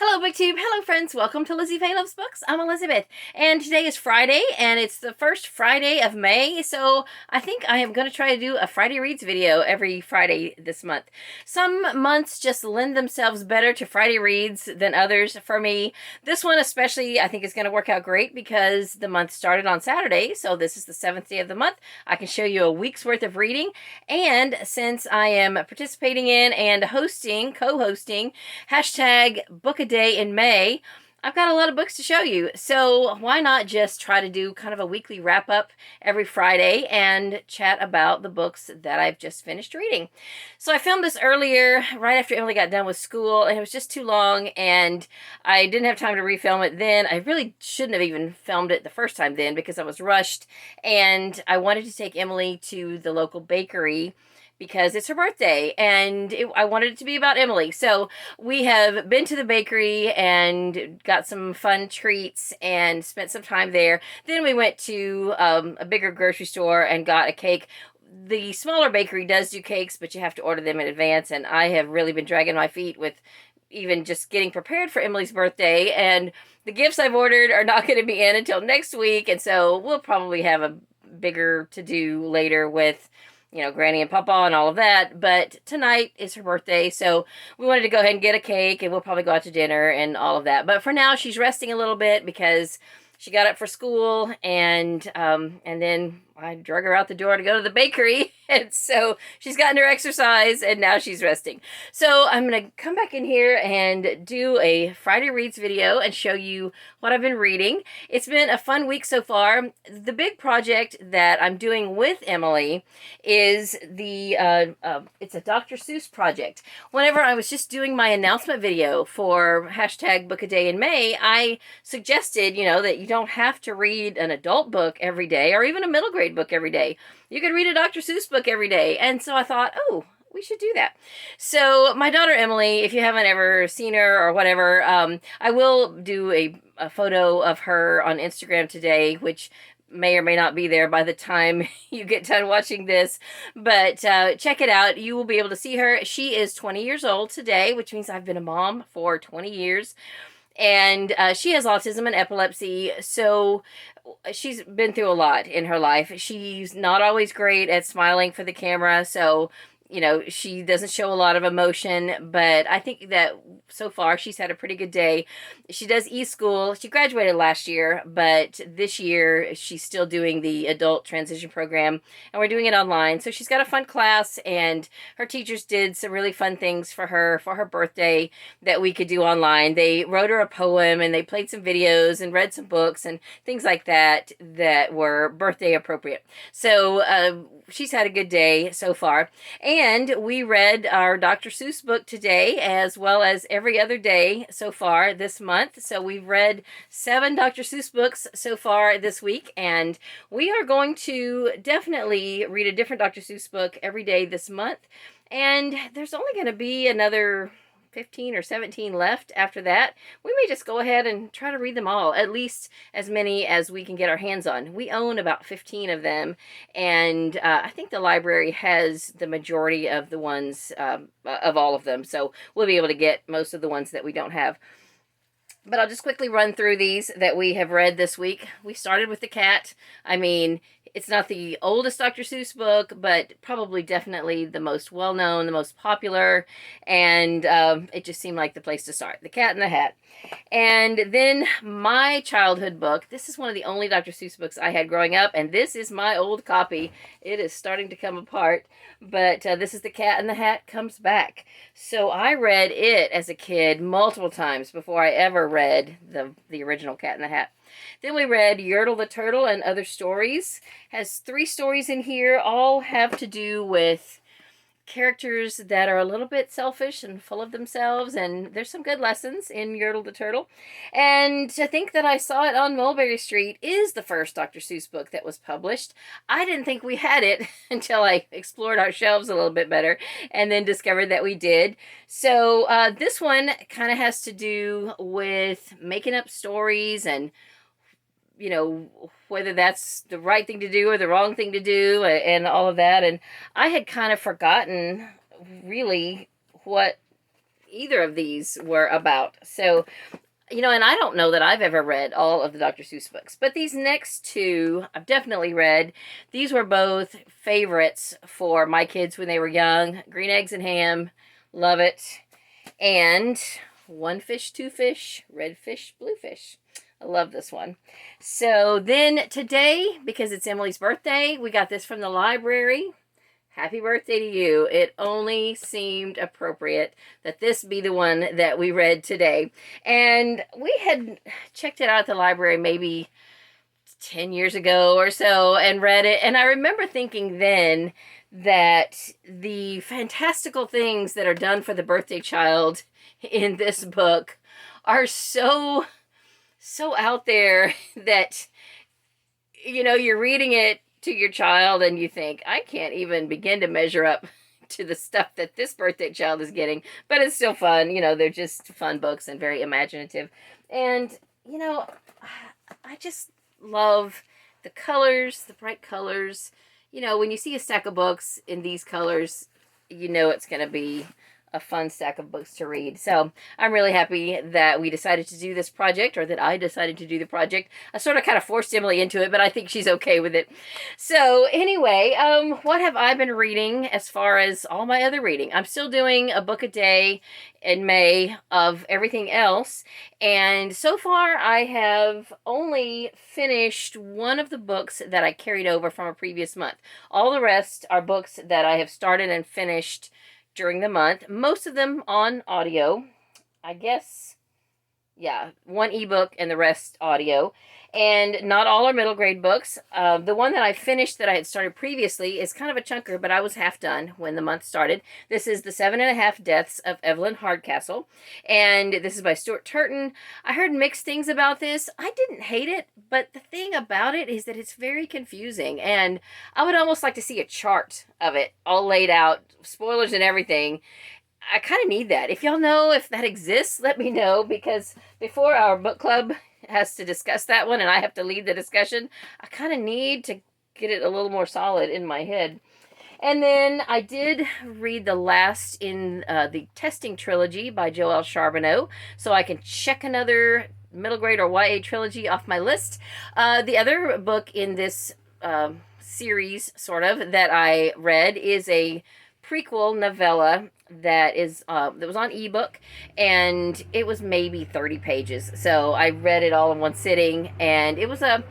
Hello, BookTube. Hello, friends. Welcome to Lizzie Faye Loves Books. I'm Elizabeth, and today is Friday, and it's the first Friday of May, so I think I am going to try to do a Friday Reads video every Friday this month. Some months just lend themselves better to Friday Reads than others. For me, this one especially, I think is going to work out great because the month started on Saturday, so this is the 7th day of the month. I can show you a week's worth of reading, and since I am participating in and hosting, co-hosting, hashtag Book a Day in May, I've got a lot of books to show you, so why not just try to do kind of a weekly wrap-up every Friday and chat about the books that I've just finished reading. So I filmed this earlier, right after Emily got done with school, and it was just too long, and I didn't have time to refilm it then. I really shouldn't have even filmed it the first time then because I was rushed, and I wanted to take Emily to the local bakery because it's her birthday, and I wanted it to be about Emily. So we have been to the bakery and got some fun treats and spent some time there. Then we went to a bigger grocery store and got a cake. The smaller bakery does do cakes, but you have to order them in advance, and I have really been dragging my feet with even just getting prepared for Emily's birthday, and the gifts I've ordered are not going to be in until next week, and so we'll probably have a bigger to-do later with, you know, Granny and Papa and all of that. But tonight is her birthday, so we wanted to go ahead and get a cake, and we'll probably go out to dinner and all of that. But for now, she's resting a little bit because she got up for school, and then I drug her out the door to go to the bakery, and so she's gotten her exercise, and now she's resting. So I'm going to come back in here and do a Friday Reads video and show you what I've been reading. It's been a fun week so far. The big project that I'm doing with Emily is it's a Dr. Seuss project. Whenever I was just doing my announcement video for hashtag Book a Day in May, I suggested, you know, that you don't have to read an adult book every day or even a middle grade book every day. You could read a Dr. Seuss book every day. And so I thought, oh, we should do that. So my daughter Emily, if you haven't ever seen her or whatever, I will do a photo of her on Instagram today, which may or may not be there by the time you get done watching this, but check it out. You will be able to see her. She is 20 years old today, which means I've been a mom for 20 years. And she has autism and epilepsy, so she's been through a lot in her life. She's not always great at smiling for the camera, so, you know, she doesn't show a lot of emotion, but I think that so far she's had a pretty good day. She does e-school. She graduated last year, but this year she's still doing the adult transition program, and we're doing it online. So she's got a fun class, and her teachers did some really fun things for her birthday that we could do online. They wrote her a poem, and they played some videos and read some books and things like that that were birthday appropriate. So she's had a good day so far. And we read our Dr. Seuss book today, as well as every other day so far this month. So we've read 7 Dr. Seuss books so far this week, and we are going to definitely read a different Dr. Seuss book every day this month. And there's only going to be another 15 or 17 left after that. We may just go ahead and try to read them all, at least as many as we can get our hands on. We own about 15 of them, and I think the library has the majority of the ones, of all of them, so we'll be able to get most of the ones that we don't have. But I'll just quickly run through these that we have read this week. We started with The Cat. I mean, it's not the oldest Dr. Seuss book, but probably definitely the most well-known, the most popular, and it just seemed like the place to start. The Cat in the Hat. And then my childhood book. This is one of the only Dr. Seuss books I had growing up, and this is my old copy. It is starting to come apart, but this is The Cat in the Hat Comes Back. So I read it as a kid multiple times before I ever read the original Cat in the Hat. Then we read Yertle the Turtle and Other Stories. Has 3 stories in here, all have to do with characters that are a little bit selfish and full of themselves, and there's some good lessons in Yertle the Turtle. And to think that I saw it on Mulberry Street is the first Dr. Seuss book that was published. I didn't think we had it until I explored our shelves a little bit better and then discovered that we did. So this one kind of has to do with making up stories and, you know, whether that's the right thing to do or the wrong thing to do and all of that. And I had kind of forgotten really what either of these were about. So, you know, and I don't know that I've ever read all of the Dr. Seuss books, but these next two I've definitely read. These were both favorites for my kids when they were young. Green Eggs and Ham, love it. And One Fish, Two Fish, Red Fish, Blue Fish. I love this one. So then today, because it's Emily's birthday, we got this from the library. Happy birthday to you. It only seemed appropriate that this be the one that we read today. And we had checked it out at the library maybe 10 years ago or so and read it. And I remember thinking then that the fantastical things that are done for the birthday child in this book are so out there that, you know, you're reading it to your child and you think, I can't even begin to measure up to the stuff that this birthday child is getting, but it's still fun. You know, they're just fun books and very imaginative. And, you know, I just love the colors, the bright colors. You know, when you see a stack of books in these colors, you know it's going to be a fun stack of books to read. So I'm really happy that we decided to do this project, or that I decided to do the project. I sort of kind of forced Emily into it, but I think she's okay with it. So anyway, what have I been reading as far as all my other reading? I'm still doing a book a day in May of everything else. And so far I have only finished one of the books that I carried over from a previous month. All the rest are books that I have started and finished during the month, most of them on audio, I guess. Yeah, one ebook and the rest audio. And not all are middle grade books. The one that I finished that I had started previously is kind of a chunker, but I was half done when the month started. This is The 7.5 Deaths of Evelyn Hardcastle. And this is by Stuart Turton. I heard mixed things about this. I didn't hate it, but the thing about it is that it's very confusing. And I would almost like to see a chart of it all laid out, spoilers and everything. I kind of need that. If y'all know if that exists, let me know, because before our book club has to discuss that one and I have to lead the discussion, I kind of need to get it a little more solid in my head. And then I did read the last in the Testing Trilogy by Joelle Charbonneau, so I can check another middle grade or YA trilogy off my list. The other book in this series, sort of, that I read is a prequel novella that was on ebook, and it was maybe 30 pages. So I read it all in one sitting, and it was a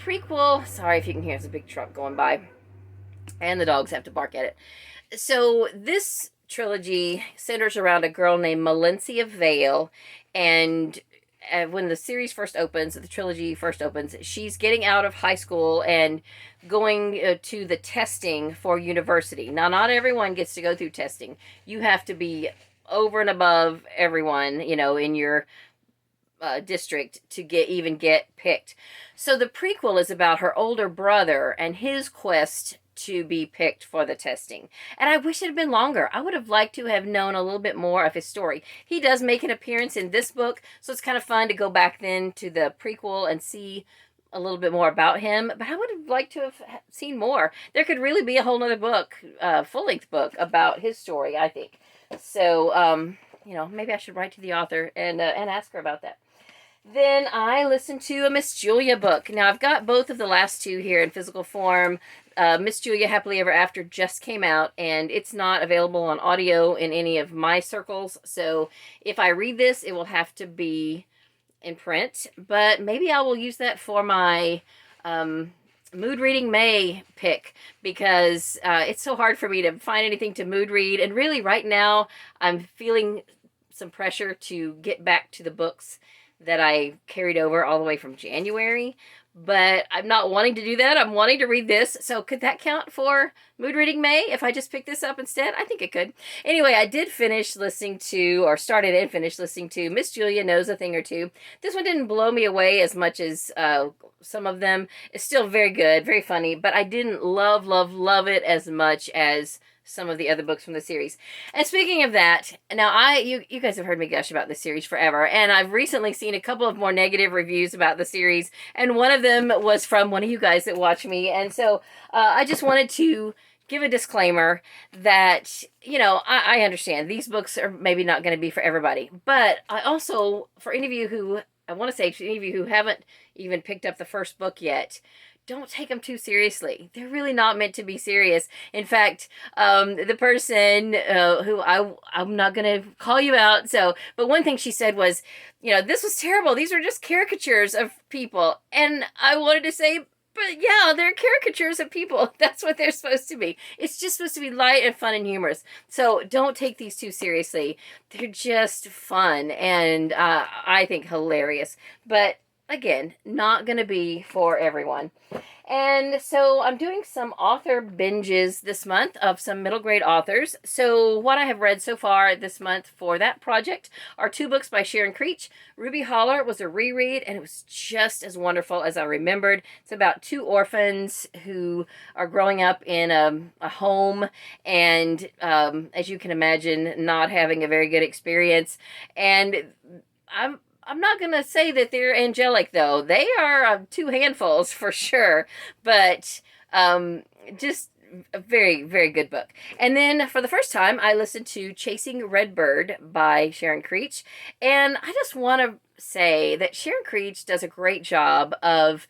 prequel. Sorry if you can hear, there's a big truck going by, and the dogs have to bark at it. So this trilogy centers around a girl named Valencia Vale, and when the series first opens, the trilogy first opens, she's getting out of high school and going to the testing for university. Now, not everyone gets to go through testing. You have to be over and above everyone, you know, in your district to get picked. So the prequel is about her older brother and his quest to be picked for the testing. And I wish it had been longer. I would have liked to have known a little bit more of his story. He does make an appearance in this book, so it's kind of fun to go back then to the prequel and see a little bit more about him. But I would have liked to have seen more. There could really be a whole nother book, full-length book about his story, I think. So, you know, maybe I should write to the author and ask her about that. Then I listened to a Miss Julia book. Now, I've got both of the last two here in physical form. Miss Julia Happily Ever After just came out, and it's not available on audio in any of my circles. So if I read this, it will have to be in print. But maybe I will use that for my Mood Reading May pick, because it's so hard for me to find anything to mood read. And really, right now, I'm feeling some pressure to get back to the books that I carried over all the way from January, but I'm not wanting to do that. I'm wanting to read this. So could that count for Mood Reading May if I just pick this up instead? I think it could. Anyway, I did finish listening to, or started and finished listening to, Miss Julia Knows a Thing or Two. This one didn't blow me away as much as some of them. It's still very good, very funny, but I didn't love it as much as some of the other books from the series. And speaking of that, now you guys have heard me gush about this series forever, and I've recently seen a couple of more negative reviews about the series, and one of them was from one of you guys that watch me, and so I just wanted to give a disclaimer that, you know, I understand these books are maybe not going to be for everybody, but I also, for any of you who, I want to say to any of you who haven't even picked up the first book yet, don't take them too seriously. They're really not meant to be serious. In fact, the person who I'm not going to call you out. So, but one thing she said was, you know, this was terrible. These are just caricatures of people. And I wanted to say, but yeah, they're caricatures of people. That's what they're supposed to be. It's just supposed to be light and fun and humorous. So don't take these too seriously. They're just fun and I think hilarious. But again, not going to be for everyone. And so I'm doing some author binges this month of some middle grade authors. So what I have read so far this month for that project are 2 books by Sharon Creech. Ruby Holler was a reread, and it was just as wonderful as I remembered. It's about 2 orphans who are growing up in a home and, as you can imagine, not having a very good experience. And I'm not going to say that they're angelic, though. They are 2 handfuls for sure, but just a very, very good book. And then for the first time, I listened to Chasing Redbird by Sharon Creech, and I just want to say that Sharon Creech does a great job of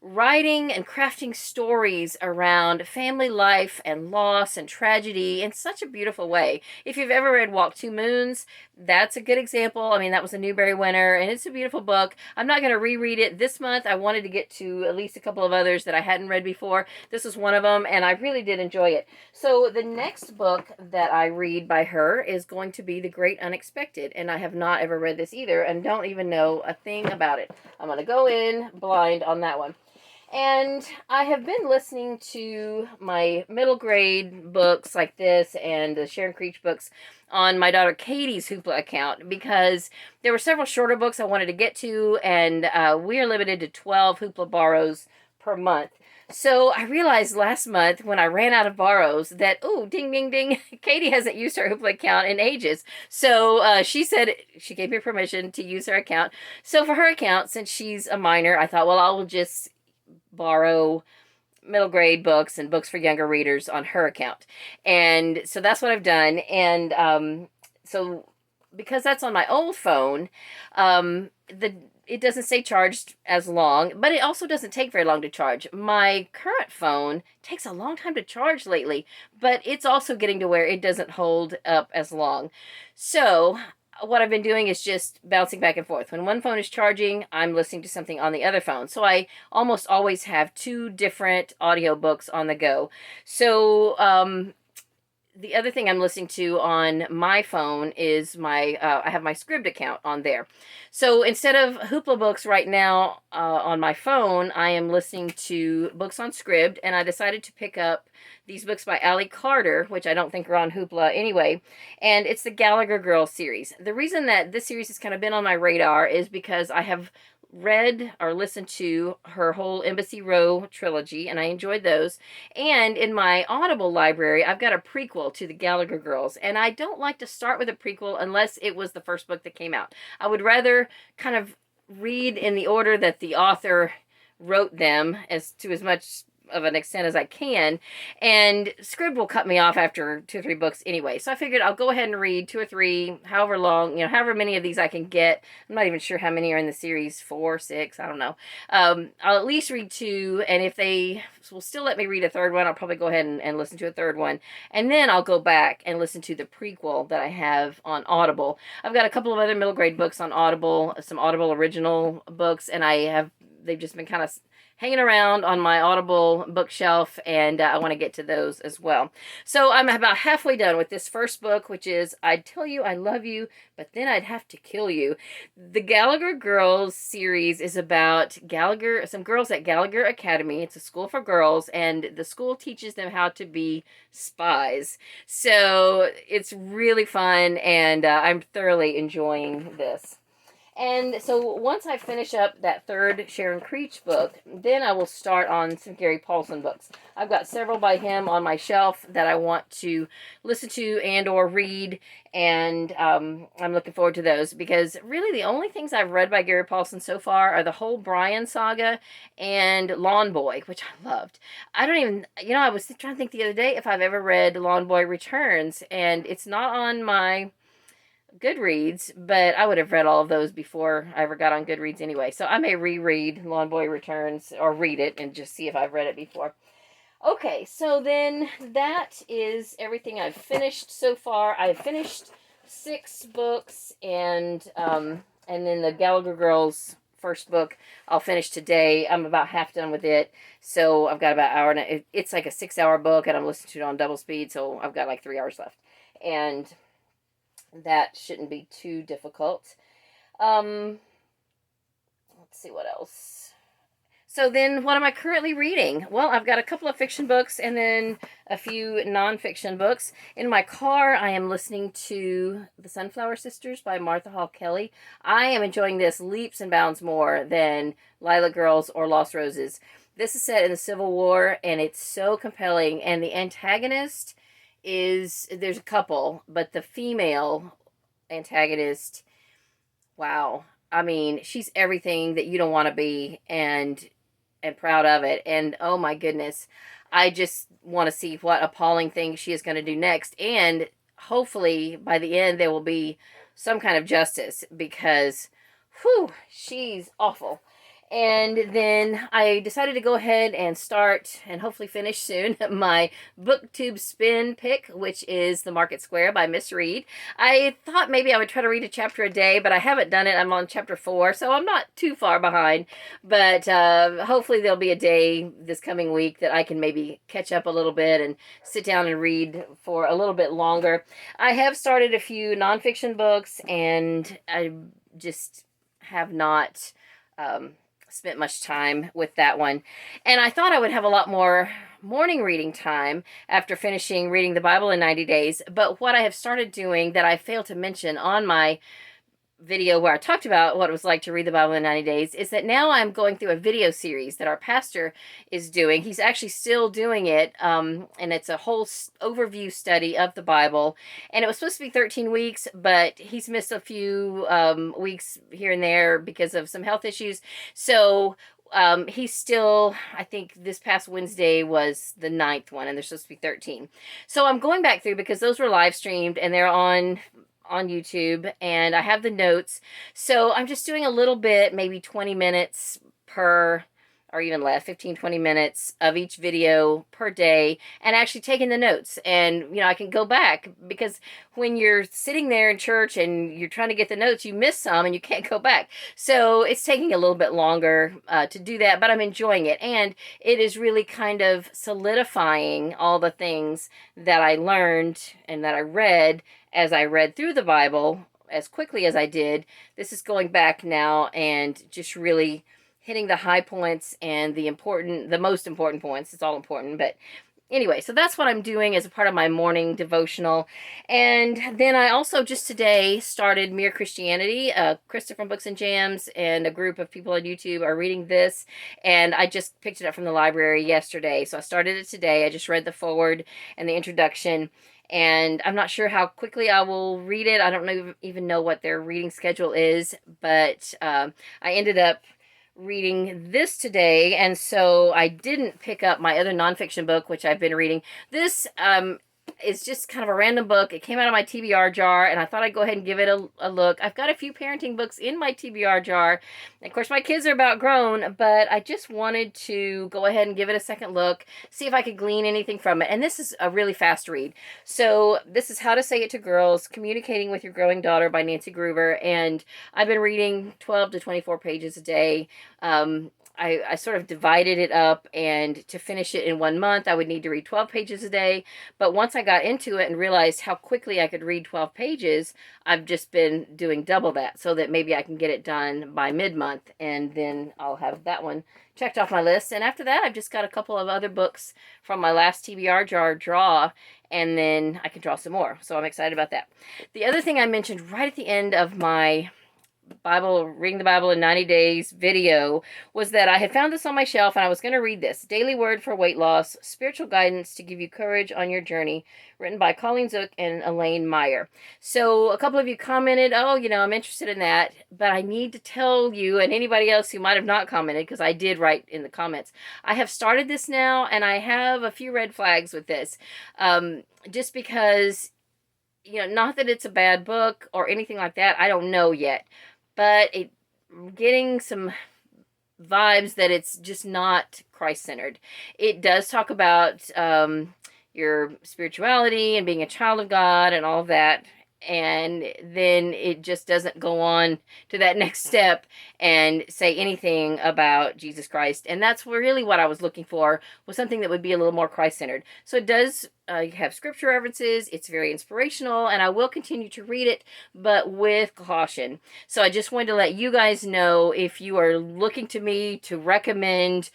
writing and crafting stories around family life and loss and tragedy in such a beautiful way. If you've ever read Walk Two Moons, that's a good example. I mean, that was a Newbery winner, and it's a beautiful book. I'm not going to reread it this month. I wanted to get to at least a couple of others that I hadn't read before. This was one of them, and I really did enjoy it. So the next book that I read by her is going to be The Great Unexpected, and I have not ever read this either and don't even know a thing about it. I'm going to go in blind on that one. And I have been listening to my middle grade books like this and the Sharon Creech books on my daughter Katie's Hoopla account because there were several shorter books I wanted to get to, and we are limited to 12 Hoopla borrows per month. So I realized last month when I ran out of borrows that, oh, ding, ding, ding, Katie hasn't used her Hoopla account in ages. So she said she gave me permission to use her account. So for her account, since she's a minor, I thought, well, I will just borrow middle grade books and books for younger readers on her account. And so that's what I've done. And so because that's on my old phone, it doesn't stay charged as long, but it also doesn't take very long to charge. My current phone takes a long time to charge lately, but it's also getting to where it doesn't hold up as long. So what I've been doing is just bouncing back and forth. When one phone is charging, I'm listening to something on the other phone. So I almost always have 2 different audiobooks on the go. So the other thing I'm listening to on my phone is I have my Scribd account on there. So instead of Hoopla books right now on my phone, I am listening to books on Scribd, and I decided to pick up these books by Allie Carter, which I don't think are on Hoopla anyway, and it's the Gallagher Girls series. The reason that this series has kind of been on my radar is because I have read or listened to her whole Embassy Row trilogy, and I enjoyed those. And in my Audible library, I've got a prequel to the Gallagher Girls, and I don't like to start with a prequel unless it was the first book that came out. I would rather kind of read in the order that the author wrote them as much of an extent as I can, and Scribd will cut me off after 2 or 3 books anyway. So I figured I'll go ahead and read 2 or 3, however long, however many of these I can get. I'm not even sure how many are in the series, 4, 6, I don't know. I'll at least read 2, and if they will still let me read a 3rd one, I'll probably go ahead and listen to a 3rd one, and then I'll go back and listen to the prequel that I have on Audible. I've got a couple of other middle grade books on Audible, some Audible original books, and they've just been kind of hanging around on my Audible bookshelf, and I want to get to those as well. So I'm about halfway done with this first book, which is I'd Tell You I Love You, but Then I'd Have to Kill You. The Gallagher Girls series is about some girls at Gallagher Academy. It's a school for girls, and the school teaches them how to be spies. So it's really fun, and I'm thoroughly enjoying this. And so once I finish up that third Sharon Creech book, then I will start on some Gary Paulson books. I've got several by him on my shelf that I want to listen to and or read, and I'm looking forward to those, because really the only things I've read by Gary Paulson so far are the whole Brian saga and Lawn Boy, which I loved. I don't even, I was trying to think the other day if I've ever read Lawn Boy Returns, and it's not on my Goodreads, but I would have read all of those before I ever got on Goodreads anyway. So I may reread Lawn Boy Returns, or read it and just see if I've read it before. Okay, so then that is everything I've finished so far. I've finished 6 books, and then the Gallagher Girls first book I'll finish today. I'm about half done with it, so I've got about an hour, and it's like a 6-hour book, and I'm listening to it on double speed, so I've got like 3 hours left, and that shouldn't be too difficult. Let's see what else. So then, what am I currently reading? Well, I've got a couple of fiction books and then a few nonfiction books. In my car, I am listening to The Sunflower Sisters by Martha Hall Kelly. I am enjoying this leaps and bounds more than Lilac Girls or Lost Roses. This is set in the Civil War, and it's so compelling, and the antagonist there's a couple, but the female antagonist, wow. I mean, she's everything that you don't want to be, and proud of it. And oh my goodness, I just want to see what appalling thing she is going to do next. And hopefully by the end there will be some kind of justice, because whew, she's awful. And then I decided to go ahead and start, and hopefully finish soon, my BookTube spin pick, which is The Market Square by Miss Reed. I thought maybe I would try to read a chapter a day, but I haven't done it. I'm on chapter 4, so I'm not too far behind. But hopefully there'll be a day this coming week that I can maybe catch up a little bit and sit down and read for a little bit longer. I have started a few nonfiction books, and I just have not spent much time with that one. And I thought I would have a lot more morning reading time after finishing reading the Bible in 90 days. But what I have started doing that I failed to mention on my video where I talked about what it was like to read the Bible in 90 days is that now I'm going through a video series that our pastor is doing. He's actually still doing it, and it's a whole overview study of the Bible. And it was supposed to be 13 weeks, but he's missed a few weeks here and there because of some health issues. So he's still, I think this past Wednesday was the 9th one, and there's supposed to be 13. So I'm going back through because those were live streamed and they're on YouTube, and I have the notes. So I'm just doing a little bit, maybe 20 minutes per, or even less, 15-20 minutes of each video per day, and actually taking the notes. And I can go back, because when you're sitting there in church and you're trying to get the notes, you miss some and you can't go back. So it's taking a little bit longer to do that, but I'm enjoying it, and it is really kind of solidifying all the things that I learned and that I read as I read through the Bible as quickly as I did. This is going back now and just really hitting the high points and the most important points. It's all important, but anyway, so that's what I'm doing as a part of my morning devotional. And then I also just today started Mere Christianity. Krista from Books and Jams and a group of people on YouTube are reading this, and I just picked it up from the library yesterday. So I started it today. I just read the foreword and the introduction, and I'm not sure how quickly I will read it. I don't even know what their reading schedule is, but I ended up reading this today, and so I didn't pick up my other nonfiction book, which I've been reading. This is just kind of a random book. It came out of my TBR jar, and I thought I'd go ahead and give it a look. I've got a few parenting books in my TBR jar. And of course, my kids are about grown, but I just wanted to go ahead and give it a second look, see if I could glean anything from it. And this is a really fast read. So this is How to Say It to Girls, Communicating with Your Growing Daughter by Nancy Gruber. And I've been reading 12 to 24 pages a day. I sort of divided it up, and to finish it in 1 month, I would need to read 12 pages a day. But once I got into it and realized how quickly I could read 12 pages, I've just been doing double that, so that maybe I can get it done by mid-month, and then I'll have that one checked off my list. And after that, I've just got a couple of other books from my last TBR jar draw, and then I can draw some more. So I'm excited about that. The other thing I mentioned right at the end of my Bible, Reading the Bible in 90 Days video was that I had found this on my shelf and I was going to read this. Daily Word for Weight Loss, Spiritual Guidance to Give You Courage on Your Journey, written by Colleen Zook and Elaine Meyer. So a couple of you commented, oh, I'm interested in that, but I need to tell you and anybody else who might have not commented, because I did write in the comments, I have started this now and I have a few red flags with this. Just because, not that it's a bad book or anything like that, I don't know yet, but getting some vibes that it's just not Christ-centered. It does talk about your spirituality and being a child of God and all of that, and then it just doesn't go on to that next step and say anything about Jesus Christ. And that's really what I was looking for, was something that would be a little more Christ-centered. So it does have scripture references. It's very inspirational, and I will continue to read it, but with caution. So I just wanted to let you guys know, if you are looking to me to recommend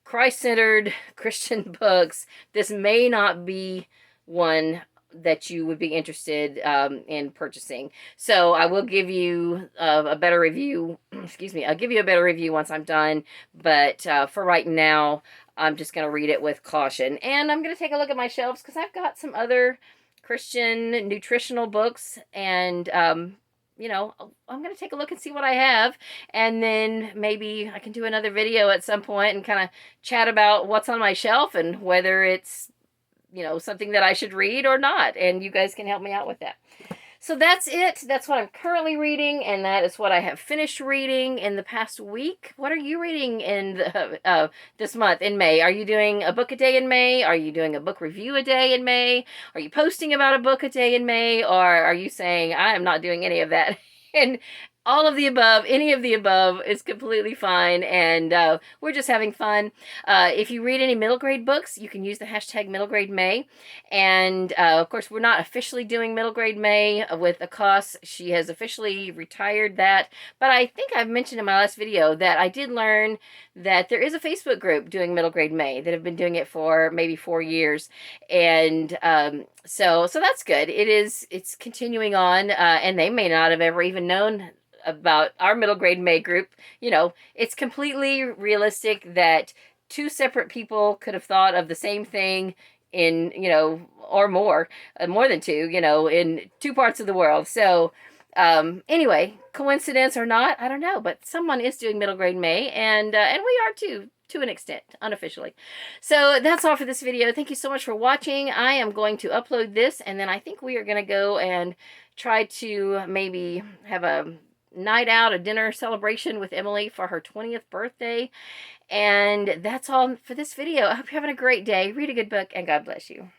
Christ-centered Christian books, this may not be one that you would be interested in purchasing. So I will give you a better review. Excuse me. I'll give you a better review once I'm done. But for right now, I'm just going to read it with caution. And I'm going to take a look at my shelves, because I've got some other Christian nutritional books. And, I'm going to take a look and see what I have. And then maybe I can do another video at some point and kind of chat about what's on my shelf and whether it's something that I should read or not. And you guys can help me out with that. So that's it. That's what I'm currently reading, and that is what I have finished reading in the past week. What are you reading in this month, in May? Are you doing a book a day in May? Are you doing a book review a day in May? Are you posting about a book a day in May? Or are you saying, I am not doing any of that? And all of the above, any of the above is completely fine, and we're just having fun. If you read any middle grade books, you can use the hashtag middle grade May. And of course, we're not officially doing middle grade May with Akos. She has officially retired that. But I think I've mentioned in my last video that I did learn that there is a Facebook group doing middle grade May that have been doing it for maybe 4 years. And so that's good. It's continuing on, and they may not have ever even known about our middle grade May group. It's completely realistic that 2 separate people could have thought of the same thing in, or more than 2, in 2 parts of the world. So, anyway, coincidence or not, I don't know, but someone is doing middle grade May, and we are too, to an extent, unofficially. So that's all for this video. Thank you so much for watching. I am going to upload this, and then I think we are going to go and try to maybe have a night out, a dinner celebration with Emily for her 20th birthday. And that's all for this video. I hope you're having a great day. Read a good book, and God bless you.